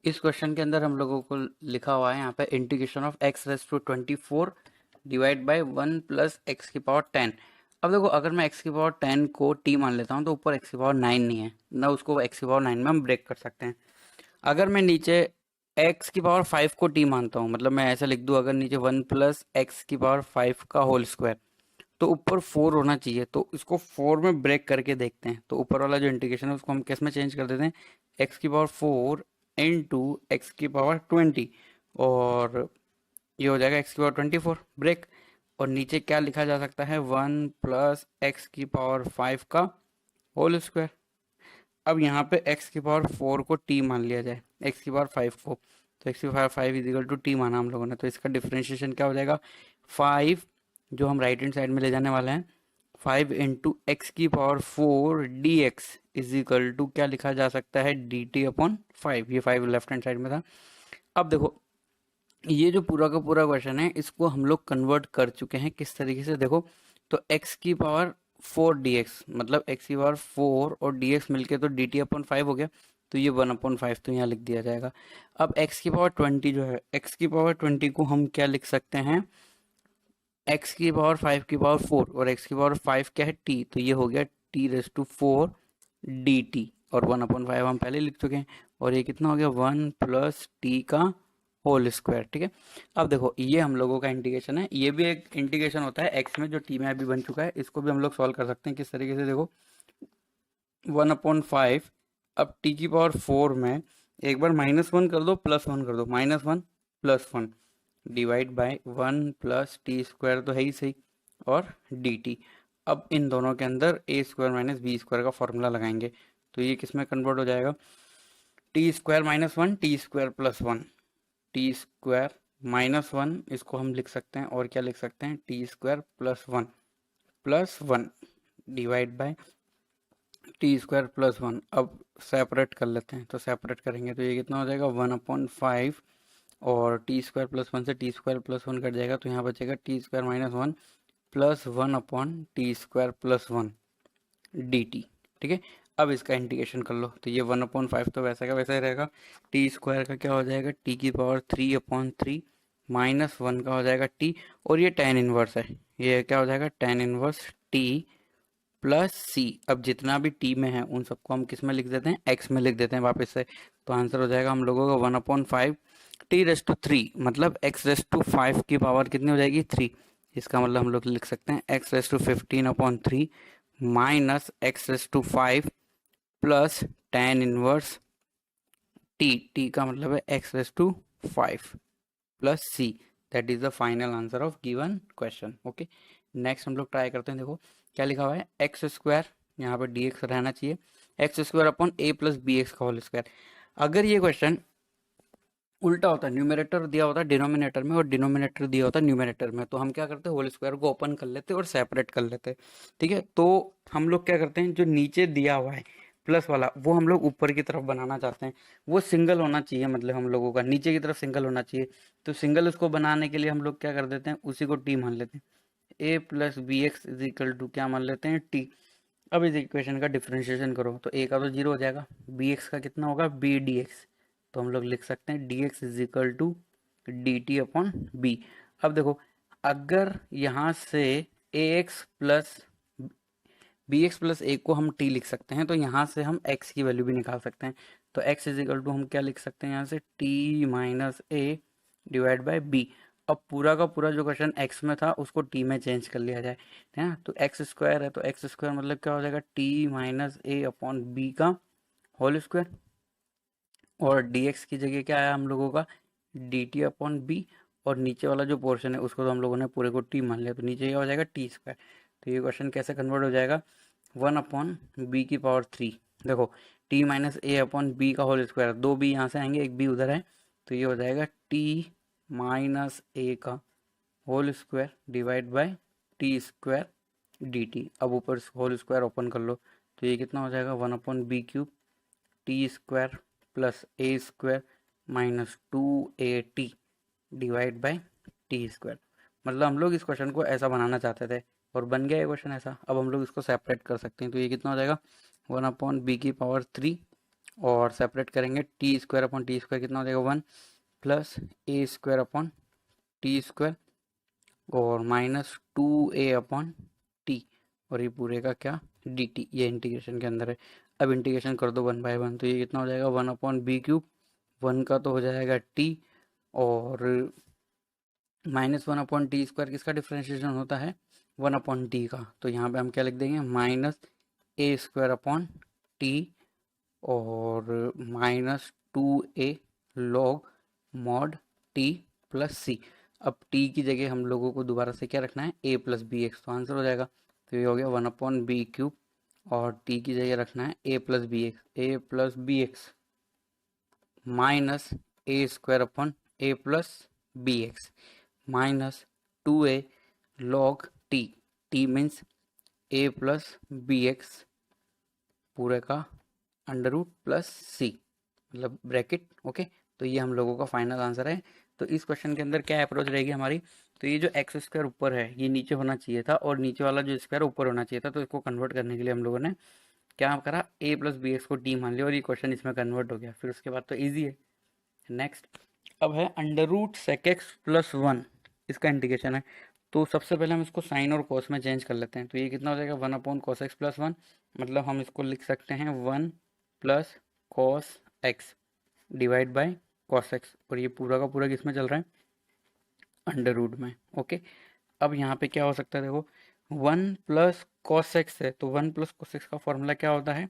इस क्वेश्चन के अंदर हम लोगों को लिखा हुआ है यहाँ पे integration of x raise to 24 divide by 1 plus x की पावर 10। अब देखो, अगर मैं एक्स की पावर 10 को टी मान लेता हूँ तो ऊपर एक्स की पावर 9 नहीं है ना, उसको एक्स की पावर 9 में हम ब्रेक कर सकते हैं। अगर मैं नीचे एक्स की पावर 5 को टी मानता हूँ, मतलब मैं ऐसा लिख दूँ, अगर नीचे 1 प्लस एक्स की पावर 5 का होल स्क्वायर, तो ऊपर 4 होना चाहिए। तो इसको 4 में ब्रेक करके देखते हैं। तो ऊपर वाला जो इंटीग्रेशन है उसको हम किस में चेंज कर देते हैं, एक्स की पावर 4 इंटू एक्स की पावर 20, और ये हो जाएगा एक्स की पावर 24 ब्रेक। और नीचे क्या लिखा जा सकता है, 1 प्लस एक्स की पावर 5 का होल स्क्वायर। अब यहाँ पे x की पावर 4 को t मान लिया जाए, x की पावर 5 को, तो x की power 5 is equal to t माना हम लोगों ने। तो इसका डिफरेंशिएशन क्या हो जाएगा, 5 जो हम राइट हैंड साइड में ले जाने वाले हैं, 5 इंटू एक्स की power 4 d x is equal to क्या लिखा जा सकता है, डी टी अपॉन 5। ये 5 लेफ्ट हैंड साइड में था। अब देखो, ये जो पूरा का पूरा क्वेश्चन है इसको हम लोग कन्वर्ट कर चुके हैं किस तरीके से, देखो। तो x की पावर 4 dx, मतलब x की पावर 4 और dx मिलके तो dt अपॉन 5 हो गया। तो ये 1 अपॉन 5 तो यहाँ लिख दिया जाएगा। अब x की पावर 20 जो है, x की पावर 20 को हम क्या लिख सकते हैं, x की पावर 5 की पावर 4, और x की पावर 5 क्या है, t, तो ये हो गया t रेस टू 4 dt, और 1 अपॉन 5 हम पहले लिख चुके हैं। और ये कितना हो गया, 1 प्लस टी का होल स्क्वायर। ठीक है। अब देखो, ये हम लोगों का इंटीग्रेशन है, ये भी एक इंटीग्रेशन होता है एक्स में जो टी में अभी बन चुका है। इसको भी हम लोग सॉल्व कर सकते हैं किस तरीके से, देखो 1 अपॉन 5, अब टी की पावर 4 में एक बार -1 कर दो, +1 कर दो, -1 +1 divide by 1 plus T square तो है ही सही, और डी टी। अब इन दोनों के अंदर ए स्क्वायर माइनस बी स्क्वायर का फॉर्मूला लगाएंगे। तो ये किस में कन्वर्ट हो जाएगा, T square -1 T square +1, T square -1 इसको हम लिख सकते हैं, और क्या लिख सकते हैं, T square +1 divide by t square +1। अब सेपरेट कर लेते हैं, तो सेपरेट करेंगे तो ये कितना हो जाएगा, 1 अपॉन 5, और टी स्क्वायर +1 से टी स्क्वायर +1 कट जाएगा, तो यहाँ बचेगा T square -1 plus 1 upon T square +1 D T. ठीक है। अब इसका इंटीग्रेशन कर लो, तो ये 1 अपॉन 5 तो वैसा का वैसा ही रहेगा। टी स्क्वायर का क्या हो जाएगा, टी की पावर 3 अपॉन 3 -1 का हो जाएगा टी, और ये tan इनवर्स है, ये क्या हो जाएगा, tan inverse t plus C. अब जितना भी टी में है उन सबको हम किस में लिख देते हैं, एक्स में लिख देते हैं वापस से। तो आंसर हो जाएगा हम लोगों का 1 अपॉन 5 टी रेस टू 3, मतलब एक्स रेस टू 5 की पावर कितनी हो जाएगी, 3। इसका मतलब हम लोग लिख सकते हैं x raise to 15 upon 3 minus x raise to 5 plus tan inverse t, t का मतलब है x raise to 5 plus c. That is the final answer of given question. Okay, next हम लोग ट्राई करते हैं। देखो क्या लिखा हुआ है, एक्स स्क्वायर, यहाँ पर डी एक्स रहना चाहिए, एक्स स्क्वायर अपॉन ए प्लस बी एक्स का होल स्क्वायर। अगर ये क्वेश्चन उल्टा होता, न्यूमरेटर दिया होता डिनोमिनेटर में और डिनोमिनेटर दिया होता न्यूमरेटर में, तो हम क्या करते हैं, होल स्क्वायर को ओपन कर लेते और सेपरेट कर लेते। ठीक है। तो हम लोग क्या करते हैं, जो नीचे दिया हुआ है प्लस वाला, वो हम लोग ऊपर की तरफ बनाना चाहते हैं, वो सिंगल होना चाहिए, मतलब हम लोगों का नीचे की तरफ सिंगल होना चाहिए। तो सिंगल उसको बनाने के लिए हम लोग क्या कर देते हैं, उसी को टी मान लेते हैं, A plus B X is equal to क्या मान लेते हैं, टी। अब इस इक्वेशन का डिफरेंशिएशन करो, तो ए का तो 0 हो जाएगा, बी एक्स का कितना होगा, बी डी एक्स। तो हम लोग लिख सकते हैं D x is equal to D T upon B. अब देखो, अगर यहाँ से A X plus B X plus A को हम टी लिख सकते हैं, तो यहाँ से हम एक्स की वैल्यू भी निकाल सकते हैं। तो एक्स इज इक्वल टू हम क्या लिख सकते हैं, यहाँ से t minus a divide by b. अब पूरा का पूरा जो क्वेश्चन एक्स में था उसको टी में चेंज कर लिया जाए, है ना। तो एक्स स्क्वायर है, तो एक्स स्क्वायर मतलब क्या हो जाएगा, टी माइनस ए अपॉन बी का होल स्क्वायर, और dx की जगह क्या आया हम लोगों का, dt अपॉन बी। और नीचे वाला जो पोर्शन है उसको तो हम लोगों ने पूरे को t मान लिया, तो नीचे क्या हो जाएगा, टी स्क्वायर। तो ये क्वेश्चन कैसे कन्वर्ट हो जाएगा, 1 अपॉन बी की पावर 3। देखो t माइनस ए अपॉन बी का होल स्क्वायर, 2 बी यहाँ से आएंगे, एक बी उधर है, तो ये हो जाएगा t माइनस ए का whole square divide by t square d t. अब ऊपर होल स्क्वायर ओपन कर लो, तो ये कितना हो जाएगा, 1 upon b cube t square plus a square minus 2at divide by t square. मतलब हम लोग इस क्वेश्चन को ऐसा बनाना चाहते थे और बन गया ये क्वेश्चन ऐसा। अब हम लोग इसको सेपरेट कर सकते हैं, तो ये कितना हो जाएगा, 1 अपॉन बी की पावर 3 और सेपरेट करेंगे T square upon T square कितना हो जाएगा 1 plus a square upon T square और माइनस 2a अपॉन टी और ये पूरे का क्या डी टी, ये इंटीग्रेशन के अंदर है। अब इंटीग्रेशन कर दो 1/1 तो ये कितना हो जाएगा 1/b³, 1 का तो हो जाएगा टी और -1/t² किसका डिफ्रेंशिएशन होता है 1/t का, तो यहाँ पे हम क्या लिख देंगे -a² अपॉन टी और -2a log mod t plus C. अब t की जगह हम लोगों को दोबारा से क्या रखना है a प्लस बी एक्स, तो आंसर हो जाएगा, तो ये हो गया 1/b³ और t की जगह रखना है a plus B x minus a² upon a plus B x minus 2a log t, t means a plus B x पूरे का अंडर रूट प्लस सी मतलब ब्रैकेट। ओके, तो ये हम लोगों का फाइनल आंसर है। तो इस क्वेश्चन के अंदर क्या अप्रोच रहेगी हमारी, तो ये जो एक्स स्क्वायर ऊपर है ये नीचे होना चाहिए था और नीचे वाला जो स्क्वायर ऊपर होना चाहिए था, तो इसको कन्वर्ट करने के लिए हम लोगों ने क्या करा a प्लस बी एक्स को टी मान लिया और ये क्वेश्चन इसमें कन्वर्ट हो गया। फिर उसके बाद तो ईजी है। नेक्स्ट अब है under root sec x plus 1, इसका इंटीग्रेशन है। तो सबसे पहले हम इसको साइन और कॉस में चेंज कर लेते हैं, तो ये कितना हो जाएगा 1/cos x+1, मतलब हम इसको लिख सकते हैं 1 plus cos x divide by cos x और ये पूरा का पूरा किस में चल रहा है अंडर रूट में। ओके, अब यहाँ पे क्या हो सकता है देखो 1 प्लस कॉस एक्स है तो 1 प्लस कॉस एक्स का फॉर्मूला क्या होता है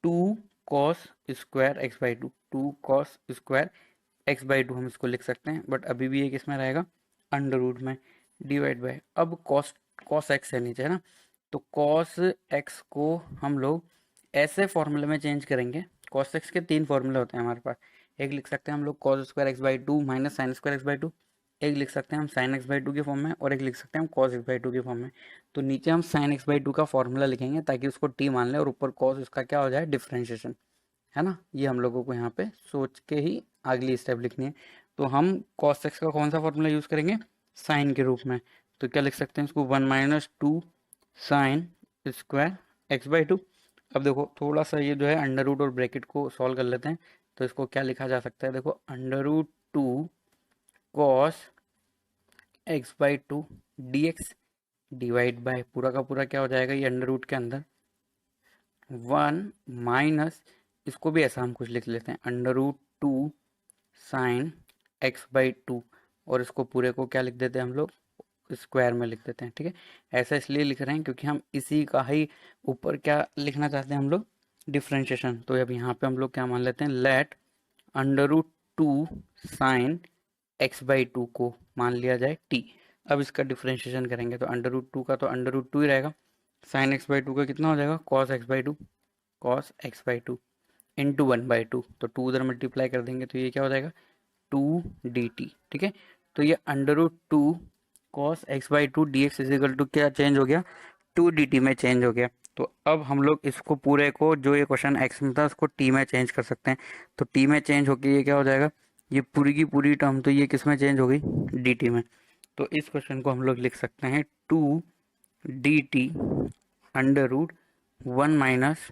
2 cos² x/2, 2 cos² x/2 हम इसको लिख सकते हैं, बट अभी भी ये किस में रहेगा अंडर रूट में डिवाइड बाय, अब कॉस एक्स है नीचे है ना, तो कॉस एक्स को हम लोग ऐसे फॉर्मूले में चेंज करेंगे। कॉस एक्स के 3 फॉर्मूले होते हैं हमारे पास, एक लिख सकते हैं हम लोग cos² x/2 minus sin² x/2, एक लिख सकते हैं हम sin x/2 के फॉर्म में और एक लिख सकते हैं हम cos x/2 के फॉर्म में। तो नीचे हम sin x/2 का फॉर्मूला लिखेंगे ताकि उसको t मान लें और ऊपर cos उसका क्या हो जाए डिफरेंशिएशन, है ना। ये हम लोगों को यहाँ पे सोच के ही अगली स्टेप लिखनी है। तो हम cos x का कौन सा फॉर्मूला यूज़ करेंगे साइन के रूप में, तो क्या लिख सकते हैं इसको 1 - 2 sin² x/2। अब देखो थोड़ा सा ये जो है अंडर रूट और ब्रैकेट को सॉल्व कर लेते हैं, तो इसको क्या लिखा जा सकता है देखो √2 cos x/2 dx divide by पूरा का पूरा क्या हो जाएगा ये अंडर रूट के अंदर 1 माइनस, इसको भी ऐसा हम कुछ लिख लेते हैं √2 sin x/2 और इसको पूरे को क्या लिख देते हैं हम लोग स्क्वायर में लिख देते हैं। ठीक है, ऐसा इसलिए लिख रहे हैं क्योंकि हम इसी का ही ऊपर क्या लिखना चाहते हैं हम लोग डिफ्रेंशिएशन। तो अब यहाँ पे हम लोग क्या मान लेते हैं लेट √2 sin x/2 को मान लिया जाए t। अब इसका डिफ्रेंशिएशन करेंगे तो √2 का तो √2 ही रहेगा, sin x/2 का कितना हो जाएगा cos x/2 इंटू 1/2, तो 2 उधर मल्टीप्लाई कर देंगे तो ये क्या हो जाएगा 2 dt। ठीक है, तो ये √2 cos x/2 dx is equal to क्या चेंज हो गया 2 dt में चेंज हो गया। तो अब हम लोग इसको पूरे को जो ये क्वेश्चन x में था उसको t में चेंज कर सकते हैं, तो t में चेंज होके ये क्या हो जाएगा ये पूरी की पूरी टर्म तो ये किस में चेंज हो गई dt में। तो इस क्वेश्चन को हम लोग लिख सकते हैं 2 dt √1 माइनस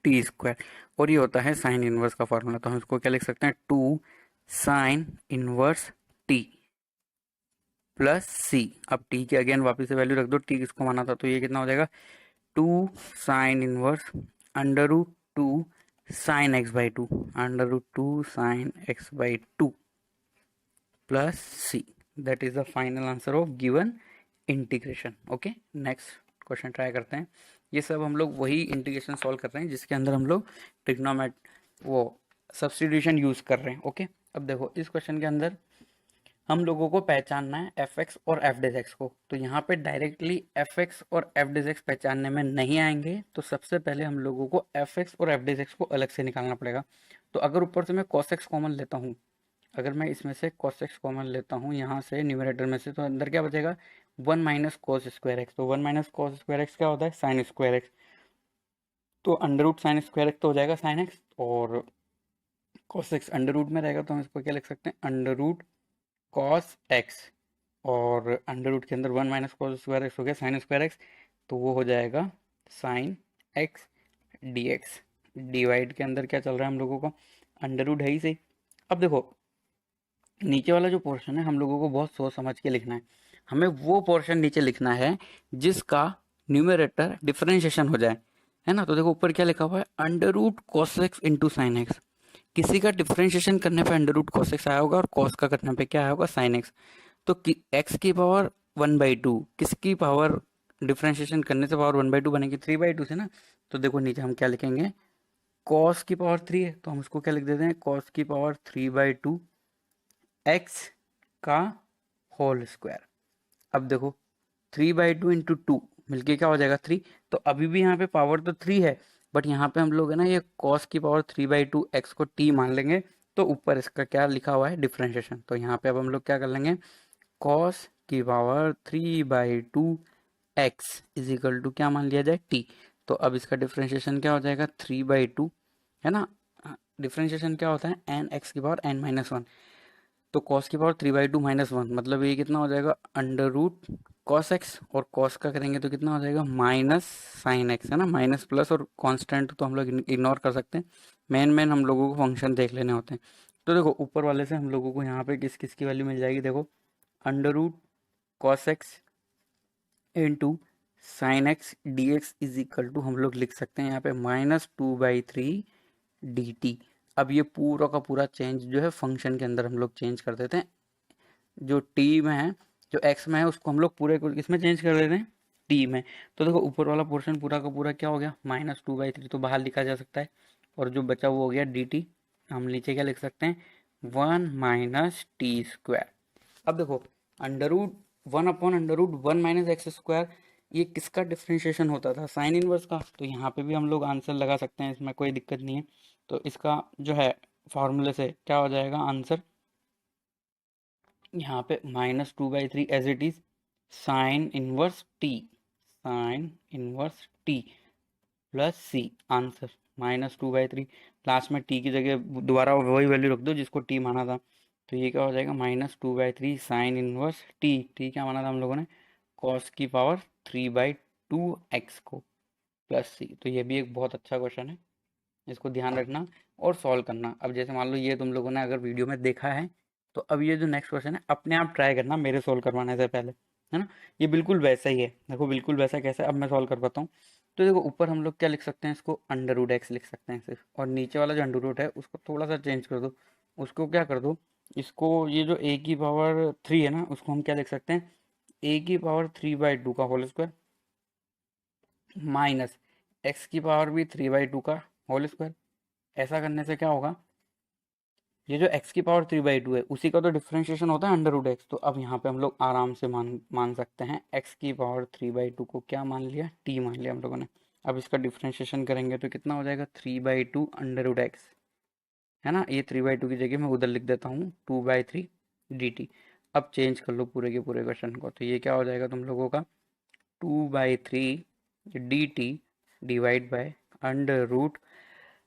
t² और ये होता है साइन इनवर्स का फॉर्मूला, तो हम इसको क्या लिख सकते हैं 2 sine inverse t plus C. अब t की अगेन वापस से वैल्यू रख दो, t किसको माना था तो ये कितना हो जाएगा 2 sine inverse √2 sine x/2 √2 sine x/2 plus c, that is the final answer of given integration. Okay, next question try करते हैं। ये सब हम लोग वही इंटीग्रेशन सॉल्व कर रहे हैं जिसके अंदर हम लोग ट्रिग्नोमेट वो सब्स्टिट्यूशन यूज कर रहे हैं। ओके, अब देखो इस क्वेश्चन के अंदर हम लोगों को पहचानना है एफ एक्स और एफ डिज एक्स को, तो यहाँ पे डायरेक्टली एफ एक्स और एफ डिज एक्स पहचानने में नहीं आएंगे, तो सबसे पहले हम लोगों को एफ एक्स और एफ डिज एक्स को अलग से निकालना पड़ेगा। तो अगर ऊपर से मैं cos x कॉमन लेता हूँ, अगर मैं इसमें से cos x कॉमन लेता हूँ यहाँ से न्यूमरेटर में से, तो अंदर क्या बचेगा 1 माइनस cos²x, तो 1 माइनस cos² क्या होता है sin²x, तो अंडर रूट sin²x तो हो जाएगा sin x और cos x अंडर रूट में रहेगा, तो हम इसको क्या लिख सकते हैं अंडर रूट cos x और अंडर रूट के अंदर 1 माइनस cos² x हो गया sin²x, तो वो हो जाएगा sin x dx डिवाइड के अंदर क्या चल रहा है हम लोगों को, अंडर रूट है ही सही। अब देखो नीचे वाला जो पोर्शन है हम लोगों को बहुत सोच समझ के लिखना है। हमें वो पोर्शन नीचे लिखना है जिसका न्यूमरेटर डिफरेंशिएशन हो जाए, है ना। तो देखो ऊपर क्या लिखा हुआ है, under root cos x into sine x. किसी का डिफरेंशिएशन करने पे अंडर रूट कॉस एक्स आया होगा और कॉस का करने पे क्या आया होगा, साइन एक्स। तो एक्स की पावर 1/2, किसकी पावर डिफरेंशिएशन करने से पावर 1/2 बनेगी, 3/2 से ना। तो देखो नीचे हम क्या लिखेंगे, कॉस की पावर 3 है तो हम उसको क्या लिख देते हैं, कॉस की पावर 3/2 एक्स का होल स्क्वायर। अब देखो 3/2 इंटू 2 मिलके क्या हो जाएगा 3। तो अभी भी यहाँ पे पावर तो 3 है, बट यहाँ पे हम लोग है ना ये कॉस की पावर 3/2 एक्स को टी मान लेंगे। तो ऊपर इसका क्या लिखा हुआ है, डिफरेंशिएशन। तो यहाँ पे अब हम लोग क्या कर लेंगे, कॉस की power 3/2 x is equal to क्या मान लिया जाए, टी। तो अब इसका डिफरेंशिएशन क्या हो जाएगा, 3/2, है ना। डिफरेंशिएशन क्या होता है, एन एक्स की पावर n-1। तो कॉस की पावर 3/2 - 1, मतलब ये कितना हो जाएगा, अंडर रूट कॉस एक्स, और कॉस का करेंगे तो कितना हो जाएगा, माइनस साइन एक्स, है ना। माइनस प्लस और कांस्टेंट तो हम लोग इग्नोर कर सकते हैं, मेन मेन हम लोगों को फंक्शन देख लेने होते हैं। तो देखो ऊपर वाले से हम लोगों को यहाँ पे किस किस की वैल्यू मिल जाएगी, देखो under root cos x into sine x d x is equal to हम लोग लिख सकते हैं यहाँ पे -2/3 dt। अब ये पूरा का पूरा चेंज जो है फंक्शन के अंदर हम लोग चेंज कर देते हैं। जो टी में है, जो एक्स में है, उसको हम लोग पूरे को इसमें चेंज कर देते हैं, टी में। तो देखो ऊपर वाला पोर्शन पूरा का पूरा क्या हो गया, -2/3 तो बाहर लिखा जा सकता है, और जो बचा वो हो गया डी टी। हम नीचे क्या लिख सकते हैं, 1 - t²। अब देखो अंडर रूट 1/√1 - x², ये किसका डिफरेंशिएशन होता था, साइन इनवर्स का। तो यहाँ पे भी हम लोग आंसर लगा सकते हैं, इसमें कोई दिक्कत नहीं है। तो इसका जो है फॉर्मूले से क्या हो जाएगा आंसर, यहाँ पे -2/3 as it is sine inverse t, sine inverse t plus c. Answer -2/3, last में टी की जगह दोबारा वही वैल्यू रख दो जिसको टी माना था। तो ये क्या हो जाएगा, -2/3 साइन इनवर्स टी, टी क्या माना था हम लोगों ने, कॉस की पावर 3/2 एक्स को, प्लस सी। तो ये भी एक बहुत अच्छा क्वेश्चन है, इसको ध्यान रखना और सॉल्व करना। अब जैसे मान लो ये तुम लोगों ने अगर वीडियो में देखा है, तो अब ये जो नेक्स्ट क्वेश्चन है अपने आप ट्राई करना मेरे सॉल्व करवाने से पहले, है ना। ये बिल्कुल वैसा ही है, देखो बिल्कुल वैसा कैसे, अब मैं सॉल्व कर पाता हूँ। तो देखो ऊपर हम लोग क्या लिख सकते हैं, इसको अंडर रूट एक्स लिख सकते हैं सिर्फ, और नीचे वाला जो अंडर रूट है उसको थोड़ा सा चेंज कर दो। उसको क्या कर दो, इसको ये जो ए की पावर 3 है ना, उसको हम क्या लिख सकते हैं, ए की पावर 3/2 का होल स्क्वायर, माइनस एक्स की पावर भी 3/2 का होल स्क्वायर। ऐसा करने से क्या होगा, ये जो x की पावर 3/2 है उसी का तो डिफरेंशिएशन होता है अंडर रूट एक्स। तो अब यहाँ पे हम लोग आराम से मान सकते हैं, x की पावर 3/2 को क्या मान लिया, t मान लिया हम लोगों ने। अब इसका डिफरेंशिएशन करेंगे तो कितना हो जाएगा, 3/2 अंडर रूट एक्स, है ना। ये 3/2 की जगह मैं उधर लिख देता हूँ 2/3 dt। अब चेंज कर लो पूरे के पूरे क्वेश्चन को, तो ये क्या हो जाएगा तुम लोगों का, 2/3 dt divide by under root.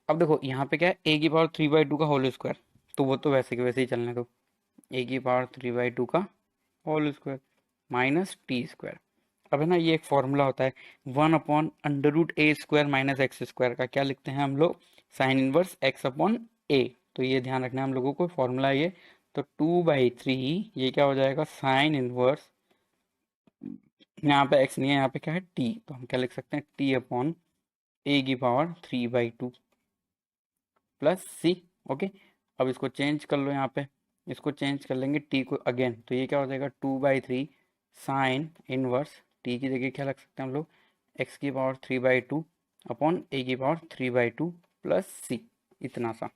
अब देखो यहाँ पे क्या है, a की पावर 3/2 का होल स्क्वायर, तो वो तो वैसे के वैसे ही चलने दो, a की पावर 3/2 का होल स्क्वायर माइनस t²। अब है ना ये एक फॉर्मूला होता है 1/√a² - x² का, क्या लिखते हैं हम लोग, साइन इनवर्स x/a। तो ये ध्यान रखना है हम लोगों को, फॉर्मूला ये। तो 2/3 ये क्या हो जाएगा, साइन इनवर्स, यहाँ पे x नहीं है, यहाँ पे क्या है t, तो हम क्या लिख सकते हैं, t/a की पावर 3/2 प्लस सी। ओके, अब इसको चेंज कर लो, यहाँ पे इसको चेंज कर लेंगे टी को अगेन, तो ये क्या हो जाएगा 2/3 साइन इनवर्स, टी की जगह क्या रख सकते हैं हम लोग, एक्स की पावर 3/2 अपॉन ए की पावर 3/2 प्लस सी, इतना सा।